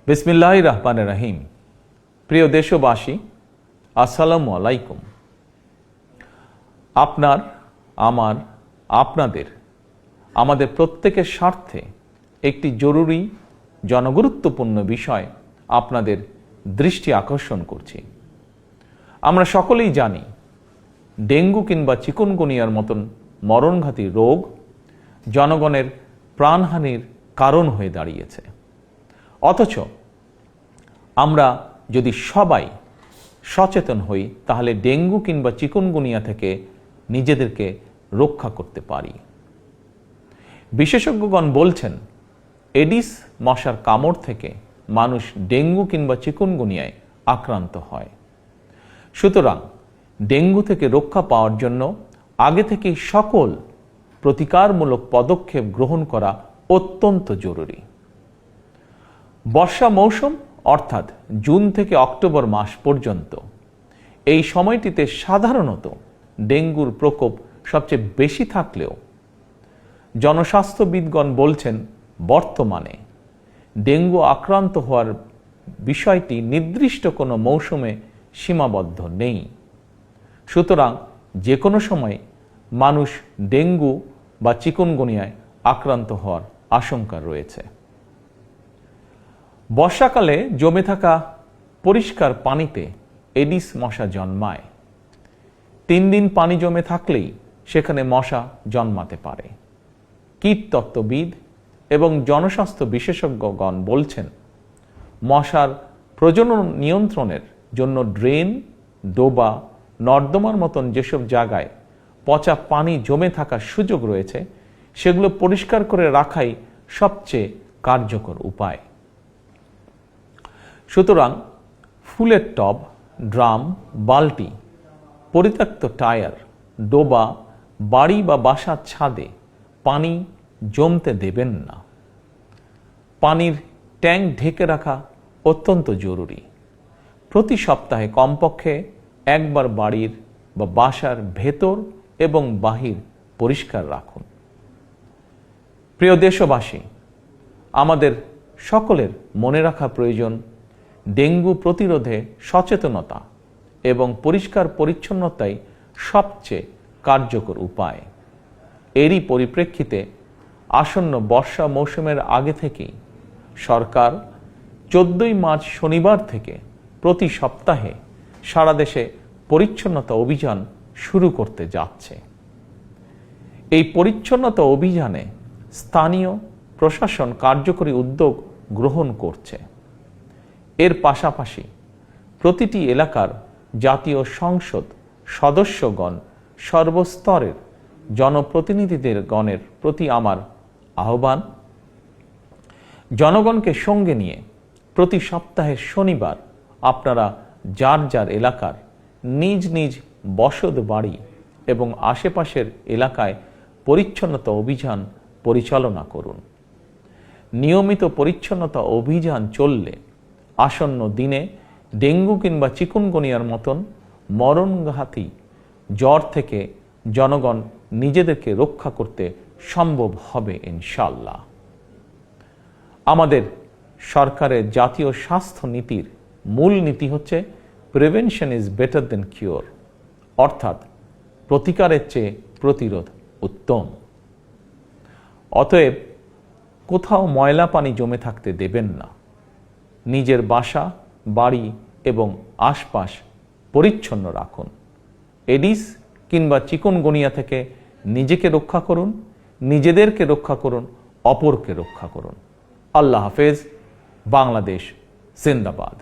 বিসমিল্লাহির রহমানির রহিম। প্রিয় দেশবাসী, আসসালামু আলাইকুম। আপনার, আমার, আপনাদের, আমাদের প্রত্যেকের স্বার্থে একটি জরুরি জনগুরুত্বপূর্ণ বিষয় আপনাদের দৃষ্টি আকর্ষণ করছি। আমরা সকলেই জানি ডেঙ্গু কিংবা চিকুনগুনিয়ার মতন মরণঘাতী রোগ জনগণের প্রাণহানির কারণ হয়ে দাঁড়িয়েছে। অথচ আমরা যদি সবাই সচেতন হই তাহলে ডেঙ্গু কিংবা চিকুনগুনিয়া থেকে নিজেদেরকে রক্ষা করতে পারি। বিশেষজ্ঞগণ বলছেন এডিস মশার কামড় থেকে মানুষ ডেঙ্গু কিংবা চিকুনগুনিয়ায় আক্রান্ত হয়। সুতরাং ডেঙ্গু থেকে রক্ষা পাওয়ার জন্য আগে থেকেই সকল প্রতিকারমূলক পদক্ষেপ গ্রহণ করা অত্যন্ত জরুরি। বর্ষা মৌসুম অর্থাৎ জুন থেকে অক্টোবর মাস পর্যন্ত এই সময়টিতে সাধারণত ডেঙ্গুর প্রকোপ সবচেয়ে বেশি থাকলেও জনস্বাস্থ্যবিদগণ বলছেন বর্তমানে ডেঙ্গু আক্রান্ত হওয়ার বিষয়টি নির্দিষ্ট কোনো মৌসুমে সীমাবদ্ধ নেই। সুতরাং যে কোনো সময় মানুষ ডেঙ্গু বা চিকুনগুনিয়ায় আক্রান্ত হওয়ার আশঙ্কা রয়েছে। বর্ষাকালে জমে থাকা পরিষ্কার পানিতে এডিস মশা জন্মায়। 3 দিন পানি জমে থাকলেই সেখানে মশা জন্মাতে পারে। কীটতত্ত্ববিদ এবং জনস্বাস্থ্য বিশেষজ্ঞগণ বলছেন মশার প্রজনন নিয়ন্ত্রণের জন্য ড্রেন, ডোবা, নর্দমার মতন যেসব জায়গায় পচা পানি জমে থাকার সুযোগ রয়েছে সেগুলো পরিষ্কার করে রাখাই সবচেয়ে কার্যকর উপায়। সুতরাং ফুলের টব, ড্রাম, বালতি, পরিত্যক্ত টায়ার, ডোবা, বাড়ি বা বাসার ছাদে পানি জমতে দেবেন না। পানির ট্যাঙ্ক ঢেকে রাখা অত্যন্ত জরুরি। প্রতি সপ্তাহে কমপক্ষে একবার বাড়ির বা বাসার ভেতর এবং বাহির পরিষ্কার রাখুন। প্রিয় দেশবাসী, আমাদের সকলের মনে রাখা প্রয়োজন ডেঙ্গু প্রতিরোধে সচেতনতা এবং পরিষ্কার পরিচ্ছন্নতাই সবচেয়ে কার্যকর উপায়। এরই পরিপ্রেক্ষিতে আসন্ন বর্ষা মৌসুমের আগে থেকেই সরকার 14 মার্চ শনিবার থেকে প্রতি সপ্তাহে সারা দেশে পরিচ্ছন্নতা অভিযান শুরু করতে যাচ্ছে। এই পরিচ্ছন্নতা অভিযানে স্থানীয় প্রশাসন কার্যকরী উদ্যোগ গ্রহণ করছে। এর পাশাপাশি প্রতিটি এলাকার জাতীয় সংসদ সদস্যগণ, সর্বস্তরের জনপ্রতিনিধিদের গণের প্রতি আমার আহ্বান, জনগণকে সঙ্গে নিয়ে প্রতি সপ্তাহের শনিবার আপনারা যার যার এলাকার নিজ নিজ বসত বাড়ি এবং আশেপাশের এলাকায় পরিচ্ছন্নতা অভিযান পরিচালনা করুন। নিয়মিত পরিচ্ছন্নতা অভিযান চললে আসন্ন দিনে ডেঙ্গু কিংবা চিকুনগুনিয়ার মতন মরণঘাতী জ্বর থেকে জনগণ নিজেদেরকে রক্ষা করতে সম্ভব হবে ইনশাআল্লাহ। আমাদের সরকারের জাতীয় স্বাস্থ্য নীতির মূল নীতি হচ্ছে prevention is better then cure, অর্থাৎ প্রতিকারের চেয়ে প্রতিরোধ উত্তম। অতএব কোথাও ময়লা পানি জমে থাকতে দেবেন না। নিজের বাসা, বাড়ি এবং আশপাশ পরিচ্ছন্ন রাখুন। এডিস কিংবা চিকুনগুনিয়া থেকে নিজেকে রক্ষা করুন, নিজেদেরকে রক্ষা করুন, অপরকে রক্ষা করুন। আল্লাহ হাফেজ। বাংলাদেশ জিন্দাবাদ।